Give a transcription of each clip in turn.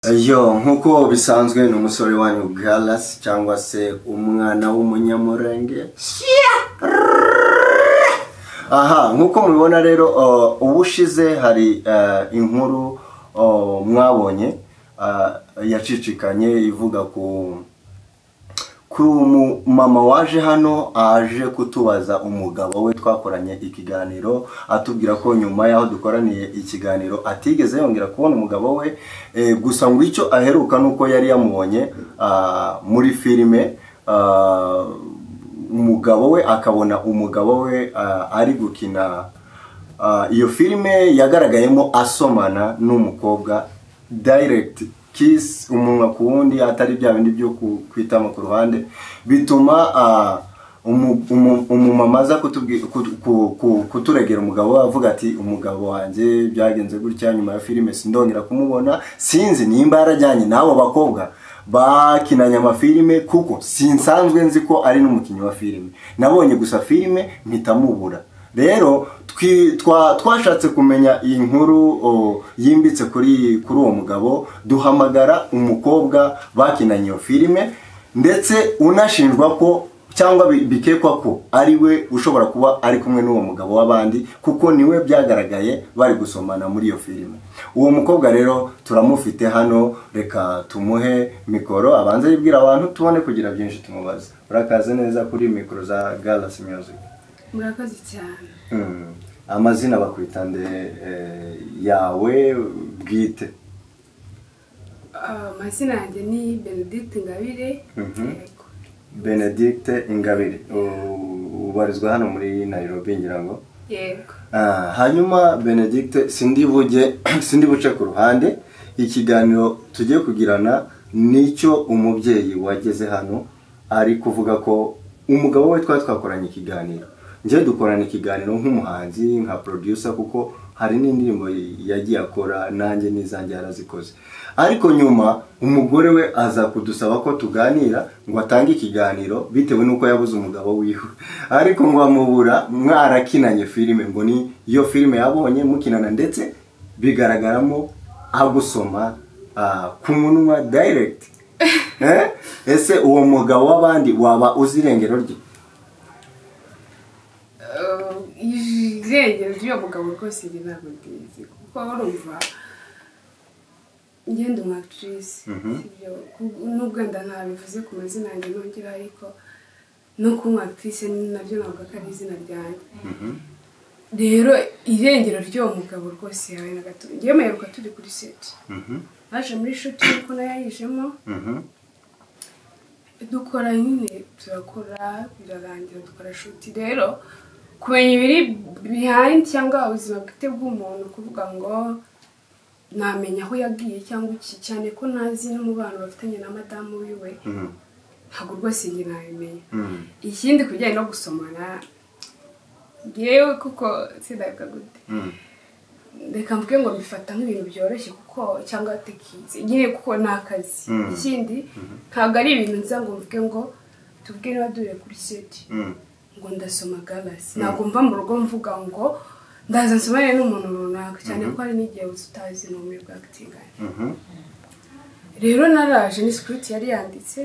Yo nkuko bisanzwe n'umusore wanyu Galas cyangwa se umwana w'umunyamurenge. Aha nkuko mubibona rero ubushize hari inkuru mwabonye yacicikanye ivuga ku mama waje hano aje kutubaza umugabo we twakoranye ikiganiro atubwira ko nyuma yaho dukoraniye ikiganiro atigeze yongera kubona umugabo we gusa ngo icyo aheruka nuko yari yamubonye muri filime umugabo we akabona umugabo we ari gukina iyo filime yagaragayemo asomana n'umukobwa direct kiss umunwa ku wundi atari bya bindi byo kwitama ku ruhande bituma umumama aza kuturegera umugabo avuga ati umugabo wanjye byagenze gutya nyuma ya filime sindongera kumubona sinzi nimba yarajyanye n'abo bakobwa bakinanye amafilime kuko sinsanzwe nzi ko ari n'umukinnyi wa filime nabonye gusa filime mpitamubura rero twashatse kumenya iyi nkuru yimbitse kuri uwo mugabo duhamagara umukobwa bakinanye iyo filime ndetse unashinjwa ko cyangwa bikekwa ko ari we ushobora kuba ari kumwe n'uwo mugabo w'abandi kuko niwe byagaragaye bari gusomana muri iyo filime. Uwo mukobwa rero turamufite hano, reka tumuhe mikoro abanze yibwira abantu tubone kugira byinshi tumubaza. Urakaze neza kuri mikoro za Galas Music. Murakoze cyane. Amazina bakwita nde yawe bwite? Amazina yanjye ni Benedict Ingabire. Benedict Ingabire. Ubarizwa hano muri Nairobi ngira ngo. Yego. Hanyuma Benedict sindi buce ku ruhande ikiganiro tugiye kugirana nicyo umubyeyi wageze hano ari kuvuga ko umugabo we twakoranye ikiganiro. Nje dukorana ikiganiro nk'umuhanzi nka producer kuko hari n'indirimbo yagiye akora nanjye nizanjye yarazikoze ariko nyuma umugore we aza kudusaba ko tuganira ngo atange ikiganiro bitewe nuko yabuze umugabo wiwe ariko ngo amubura mwarakinanye filime ngo ni iyo filime yabonye mukinana ndetse bigaragaramo agusoma ku munwa direct ese uwo mugabo w'abandi waba uzirengero rye? Irengero ry'uwo mugabo rwose njye ntabwo ndizi kuko urumva ngenda umwactrice nubwo ntabivuze ku mazina yanjye nongera ariko no ku mwactrice nabyo ntabwo ari izina ryanjye rero irengero ry'uwo mugabo rwose yawe na gato ngiye maheruka turi kuri set aje muri shoot ko nayayijemo dukora nyine turakora birarangira dukora shoot rero kumenya ibiri behind cyangwa ubuzima bwite bw'umuntu kuvuga ngo namenya aho yagiye cyangwa iki cyane ko nazi n'umubano bafitanye na madamu wiwe ntabwo rwose njye nabimenya. Ikindi kujyanye no gusomana yewe kuko sidaka gute reka mvuge ngo bifata nk'ibintu byoroshye kuko cyangwa tekize nyine kuko nakazi ikindi ntabwo ari ibintu nza ngo mvuge ngo tuvuge niba dure kuri set ngo ndasoma Galas ntabwo mva mu rugo mvuga ngo ndaza nsomane n'umuntu runaka cyane ko hari n'igihe utazi n'umwe bwa acting rero naraje ni script yari yanditse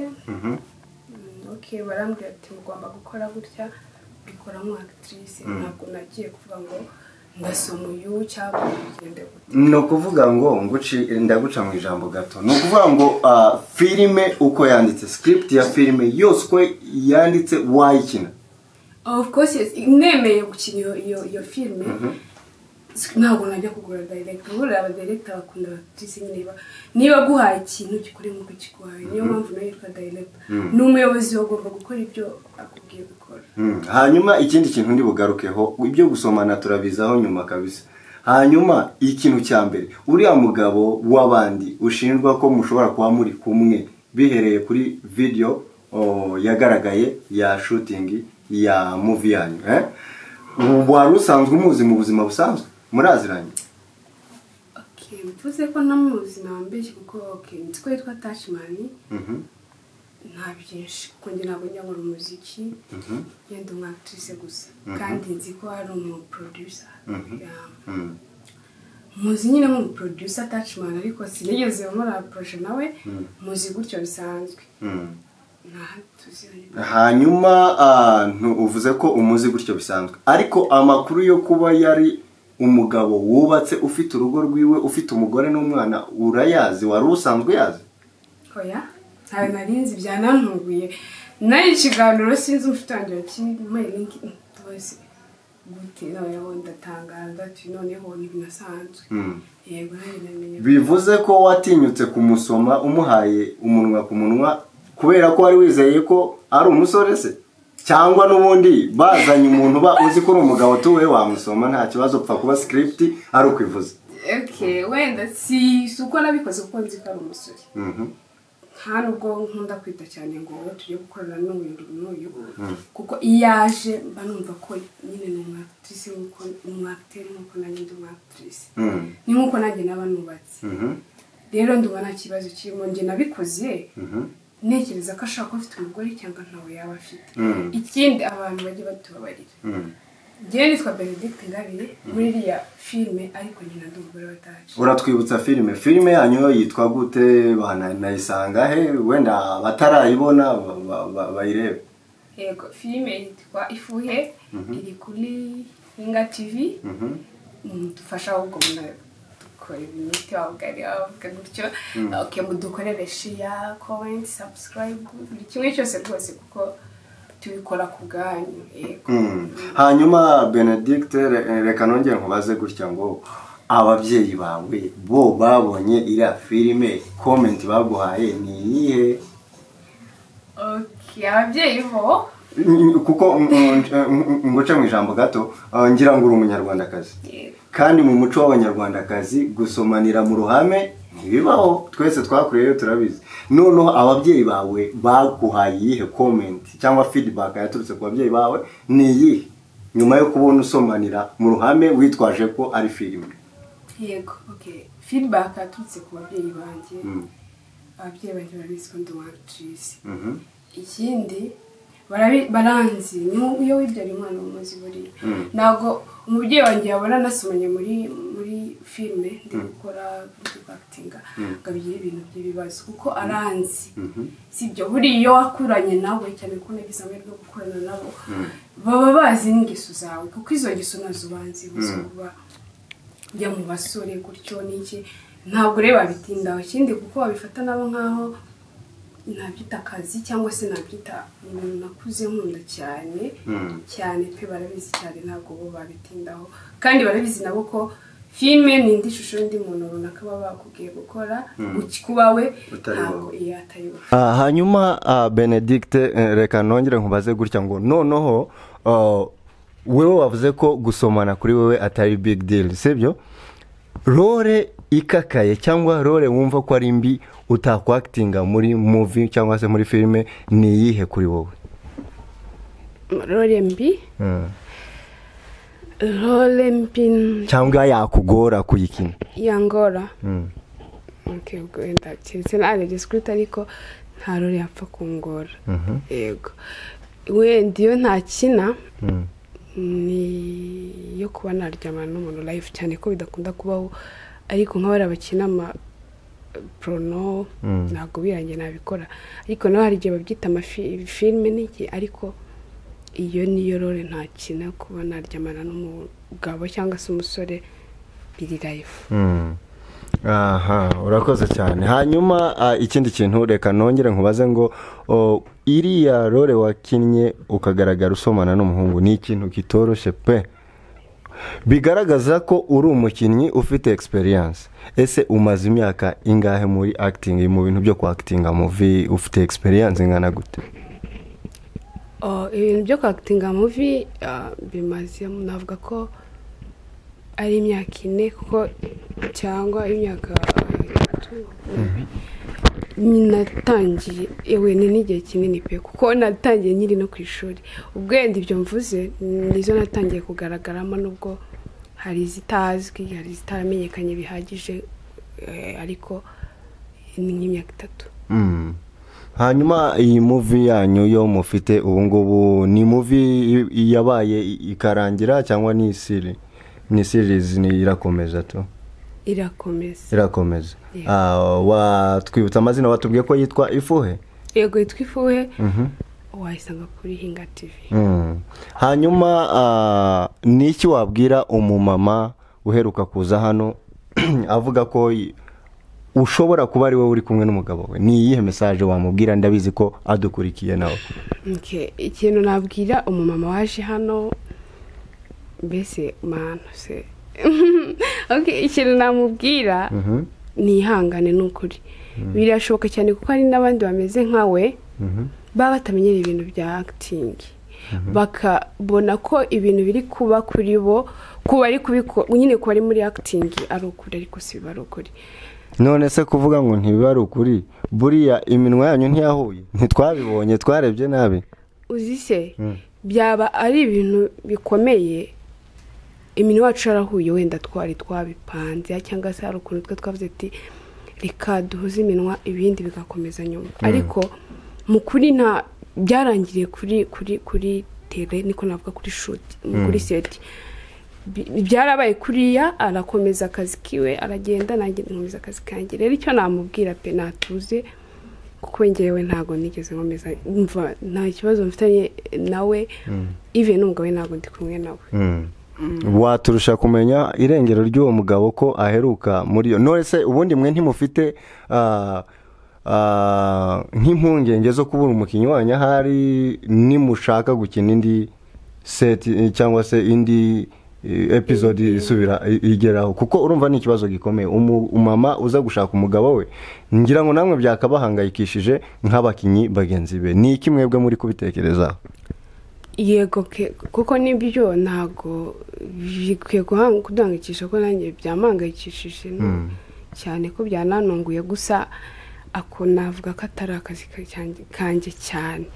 okay barambwira ati mugomba gukora gutya bikora mu actrice ntabwo nagiye kuvuga ngo ndasoma uyu cyangwa bigende gute no kuvuga ngo ndaguca mu ijambo gato no kuvuga ngo filime uko yanditse script ya filime yose ko yanditse wayikina. Of course yes, nemeye gukina iyo filme ntabwo najya kugura direct buriya aba director bakunda batisi nyine niba guhaye ikintu gikore mu kiguhaye niyo mpamvu nayo yitwa director n'umuyobozi wagomba gukora ibyo akubwiye gukora. Hanyuma ikindi kintu ndi bugarukeho ibyo gusomana turabizaho nyuma kabisa. Hanyuma ikintu cya mbere uriya mugabo w'abandi ushinjwa ko mushobora kuba muri kumwe bihereye kuri video yagaragaye ya shooting ya movie yanyu wari usanzwe umuzi mu buzima busanzwe muraziranye? Okay mvuze ko namuzi nambeshye kuko okay nitwo yitwa Touchman nta byinshi kuko njye ntabwo njya nkora umuziki ngenda umwactrice gusa kandi nzi ko ari umu producer muzi nyine nk'umuproducer Touchman ariko sinigeze nkora projet nawe muzi gutyo bisanzwe. Hanyuma uvuze ko umuzi gutyo bisanzwe ariko amakuru yo kuba yari umugabo wubatse ufite urugo rwiwe ufite umugore n'umwana urayazi wari usanzwe yazi? Oya ntawe narinzi byanantuguye nayo ikiganiro sinzi umufitangira kimaye link twese gute nawe ndatangara ati noneho ni binasanzwe. Yego namenye bivuze ko watinyutse kumusoma umuhaye umunwa ku munwa kubera ko wari wizeye ko ari umusore se cyangwa nubundi bazanye umuntu ba uzi ko umugabo tuwe wamusoma nta kibazo pfa kuba script ari ukwivuza? Okay wenda si uko nabikoze kuko nzi ko ari umusore. Nta nubwo nkunda kwita cyane ngo tujye gukorana n'uyu kuko iyaje mba numva ko nyine ni umwactrice nkuko umwacteur nkuko nanjye ndi umwactrice ni nkuko nanjye naba nubatse. Rero ndubona kibazo kirimo nge nabikoze nekereza ko ashaka afite umugore cyangwa ntawe yaba afite. Ikindi abantu bagiye batubabarira ngewe nitwa Benedict Ngabire muri iriya filime ariko nyina ndi umugore wa Touch. Uratwibutsa filime yanyu yitwa gute nayisanga he wenda batarayibona bayirebe? Yego filime yitwa Ifuhe iri kuri Hinga TV. Dufasha ubwo dukora ibintu wavuga gutyo. Okay mudukorere share comment subscribe buri kimwe cyose rwose kuko tubikora ku bwanyu. Hanyuma Benedict reka nongere nkubaze gutya ngo ababyeyi bawe bo babonye iriya filime comment baguhaye ni iyihe? Okay ababyeyi bo kuko ngoce mu ijambo gato ngira ngo uri umunyarwandakazi kandi mu muco w'abanyarwandakazi gusomanira mu ruhame ntibibaho twese twakureyo turabizi. Noneho ababyeyi bawe baguhaye iyihe comment cyangwa feedback yaturutse ku babyeyi bawe ni iyihe nyuma yo kubona usomanira mu ruhame witwaje ko ari filime? Yego okay feedback yaturutse ku babyeyi banjye. Ababyeyi banjye barabizi ko ndi umwactrice. Ikindi baranzi iyo wibyara umwana w'umuzi buri ntago umubyeyi wanjye yabona nasomanye muri filime ndi gukora actinga gabigira ibintu by'ibibazo kuko aranzi. Sibyo buri iyo wakuranye nawe cyane ko nagize amahirwe yo gukorana nabo baba bazi n'ingeso zawe kuko izo ngeso nazo banzi kuba njya mu basore gutyo n'iki ntabwo reba bitindaho. Ikindi kuko babifata nabo nkaho nabyita akazi cyangwa se nabyita ibintu nakuze nkunda cyane cyane pe barabizi cyane ntabwo bo babitindaho kandi barabizi nabo ko filime ni indi shusho ndi muntu runaka baba bakubwiye gukora kubawe ntabwo atayibona. Hanyuma Benedict reka nongere nkubaze gutya ngo noneho wewe wavuze ko gusomana kuri wewe atari big deal sibyo? Role ikakaye cyangwa role wumva ko ari mbi utakwactinga muri movie cyangwa se muri filime ni iyihe kuri wowe? Role mbi role mbi cyangwa yakugora kuyikina? Yangora. Okay ubwo wenda keretse nari discreet ariko nta role yapfa kungora. Yego wenda iyo ntakina ni yo kuba naryamana n'umuntu live cyane ko bidakunda kubaho ariko nk'abari abakina prono ntabwo birangiye nabikora ariko naho hari igihe babyita filime n'iki ariko iyo niyo role ntakina kuba naryamana n'umugabo cyangwa se umusore biri live. Urakoze cyane. Hanyuma ikindi kintu reka nongere nkubaze ngo iriya role wakinnye ukagaragara usomana n'umuhungu ni ikintu kitoroshye pe bigaragaza ko uri umukinnyi ufite experience. Ese umaze imyaka ingahe muri acting mu bintu byo kwactinga movie ufite experience ingana gute? Ibintu byo kwactinga movie bimaze navuga ko ari imyaka 4 kuko cyangwa imyaka 3 natangiye ewe n'igihe kinini pe kuko natangiye nyiri no kwishuri ubwende ibyo mvuze nizo natangiye kugaragaramo nubwo hari izitazwi hari zitaramenyekanye bihagije ariko ni nk'imyaka 3. Hanyuma iyi movie yanyu yo mufite ubu ngubu ni movie yabaye ikarangira cyangwa ni series ni irakomeza to? irakomeza. Watwibutsa amazina watubwiye ko yitwa Ifuhe? Yego yitwa Ifuhe. Wayisanga kuri Hinga TV. Hanyuma niki wabwira umumama uheruka kuza hano avuga ko ushobora kuba ari wowe uri kumwe n'umugabo we? Ni iyihe message wamubwira? Ndabizi ko adukurikiye nawe. Ikintu nabwira umumama waje hano mbese man se ikintu namubwira ni ihangane n'ukuri. Birashoboka cyane kuko hari n'abandi bameze nkawe baba batamenyera ibintu bya acting, bakabona ko ibintu biri kuba kuri bo kuba ari kubikora nyine kuba ari muri acting ari ukuri, ariko si biba ari ukuri. None se kuvuga ngo ntibiba ari ukuri, buriya iminwa yanyu ntiyahuye? Ntitwabibonye, twarebye nabi. Uzi se byaba ari ibintu bikomeye iminwa yacu yarahuye wenda twari twabipanze, cyangwa se hari ukuntu twavuze ati reka duhuze iminwa ibindi bigakomeza nyuma. Ariko mu kuri nta byarangiriye kuri tele, niko navuga kuri shoot, kuri set byarabaye kuriya, arakomeza akazi kiwe aragenda, nanjye nkomeza akazi kanjye. Rero icyo namubwira pe natuze, kuko ngewe ntago nigeze nkomeza umva nta kibazo mfitanye nawe, even n'umugabo ntago ndi kumwe nawe. Waturusha kumenya irengero ry'uwo mugabo ko aheruka muri yo. None se ubundi mwe ntimufite nk'impungenge zo kubura umukinnyi wanyu ahari nimushaka gukina indi set cyangwa se indi episode isubira igeraho? Kuko urumva ni ikibazo gikomeye umama uza gushaka umugabo we, ngira ngo namwe byakabahangayikishije nk'abakinnyi bagenzi be. Ni iki mwebwe muri kubitekerezaho? Yego kuko nibyo ntago bikwiye kuduhangayikisha, ko nanjye byamangayikishije cyane, ko byananunguye. Gusa ako navuga ko atari akazi kanjye cyane.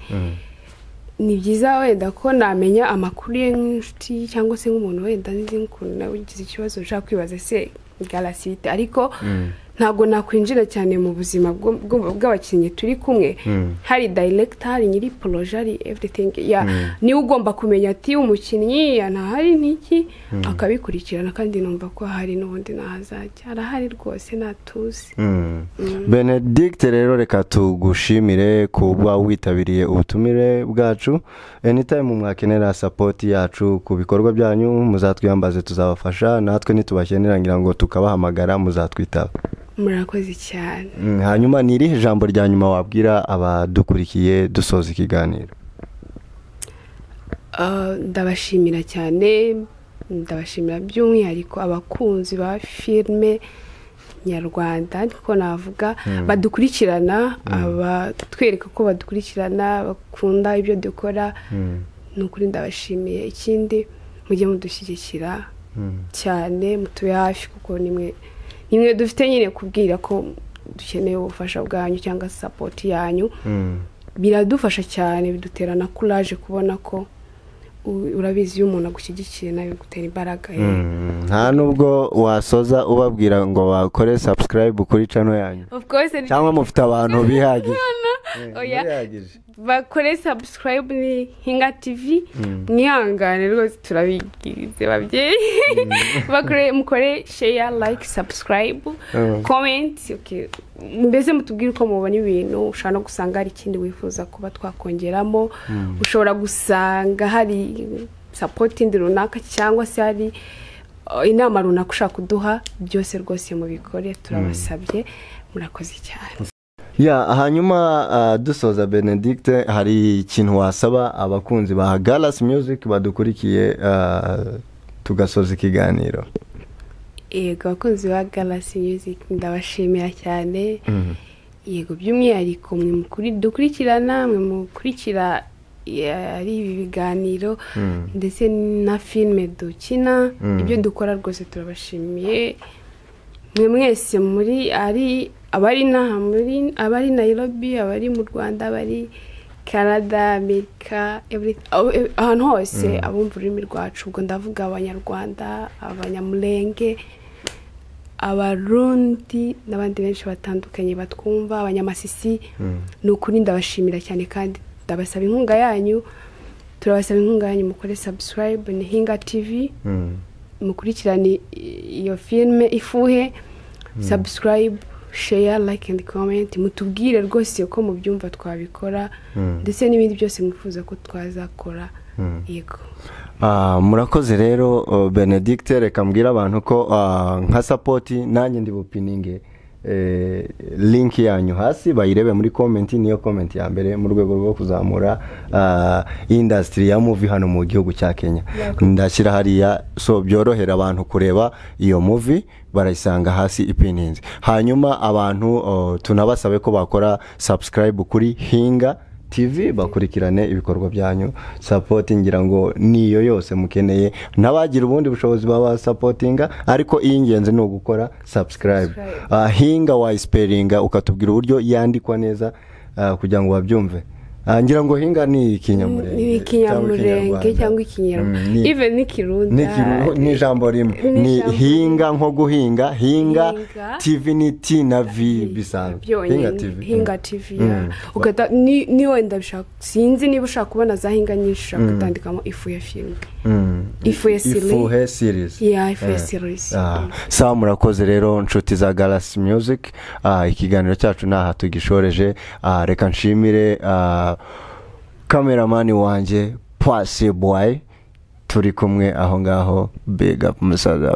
Ni byiza wenda ko namenya amakuru ye nk'inshuti cyangwa se nk'umuntu wenda nzi nk'ukuntu nawe ugize ikibazo ushaka kwibaza se galasite, ariko ntago nakwinjira cyane mu buzima bw'abakinnyi turi kumwe. Hari director, hari nyiri projet, hari everything. Ni ugomba kumenya ati umukinnyi ntahari n'iki, akabikurikirana, kandi numva ko hari n'ubundi nahazajya arahari rwose natuze. Benedict, rero reka tugushimire kuba witabiriye ubutumire bwacu. Anytime mwakenera support yacu ku bikorwa byanyu muzatwiyambaze, tuzabafasha. Natwe nitubakenera ngira ngo tukabahamagara muzatwitaba. Murakoze cyane. Hanyuma ni irihe jambo rya nyuma wabwira abadukurikiye dusoza ikiganiro? Ndabashimira cyane, ndabashimira by'umwihariko abakunzi ba filme nyarwanda, niko navuga, badukurikirana, abatwereka ko badukurikirana, bakunda ibyo dukora. Nukuri ndabashimiye. Ikindi mujye mudushyigikira cyane, mutube hafi, kuko nimwe dufite nyine kubwira ko dukeneye ubufasha bwanyu cyangwa support yanyu. Biradufasha cyane, bidutera na courage kubona ko urabizi iyo umuntu agushyigikiye nawe gutera imbaraga. Nta nubwo wasoza ubabwira ngo bakore subscribe kuri channel yanyu? Of course, cyangwa mufite abantu bihagije? bakore subscribe ni Hinga TV. Mwihangane rwose turabigirize babyeyi. Mukore share, like, subscribe, comment. Mbese mutubwire uko mubona ibintu. Ushobora no gusanga hari ikindi wifuza kuba twakongeramo, ushobora gusanga hari support indi runaka, cyangwa se hari inama runaka ushaka kuduha. Byose rwose mubikore, turabasabye. Murakoze cyane. Hanyuma dusoza Benedict, hari ikintu wasaba abakunzi ba Galas Music badukurikiye tugasoza ikiganiro? Yego, abakunzi ba Galas Music ndabashimira cyane. Yego, by'umwihariko mwe mukuri dukurikirana, mwe mukurikira ari ibi biganiro ndetse na filme dukina, ibyo dukora rwose turabashimiye. Mwe mwese muri abari Nairobi, abari mu Rwanda, abari Canada, Amerika, ahantu hose abumva ururimi rwacu. Ubwo ndavuga abanyarwanda, abanyamulenge, abarundi n'abandi benshi batandukanye batwumva, abanyamasisi. Nukuri ndabashimira cyane, kandi ndabasaba inkunga yanyu. Turabasaba inkunga yanyu, mukore subscribe ni Hinga TV. mukurikirane iyo filme Ifuhe, subscribe, share, like and comment, mutubwire rwose uko mubyumva twabikora ndetse n'ibindi byose mwifuza ko twazakora. Yego. Murakoze rero Benedict, reka mbwira abantu ko nka support nanjye ndi bupininge link yanyu hasi bayirebe muri comment, niyo comment ya mbere mu rwego rwo kuzamura industry ya movie hano mu gihugu cya Kenya. Ndashyira hariya so byorohera abantu kureba iyo movie, barayisanga hasi ipininze. Hanyuma abantu tunabasabe ko bakora subscribe kuri Hinga TV, bakurikirane ibikorwa byanyu, support ngira ngo niyo yose mukeneye, nabagira ubundi bushobozi baba supportinga, ariko ingenzi no gukora subscribe. Hinga wa spelling ukatubwira uburyo yandikwa neza kugira ngo babyumve. Ngira ngo Hinga ni ikinyamurenge cyangwa ikinyarwanda, even n'ikirundi, ni jambo rimwe, ni Hinga nko guhinga, Hinga TV ni T na V bisanzwe, Hinga TV. Ukata ni wenda bishaka, sinzi niba ushaka kubona za Hinga nyinshi ukatandikamo Ifuhe film, Ifuhe series, Ifuhe series. Sawa, murakoze rero nshuti za Galaxy Music. Ikiganiro cyacu naha tugishoreje. Reka nshimire cameraman wanje Pasi Boy, turi kumwe aho ngaho. Big up musaza.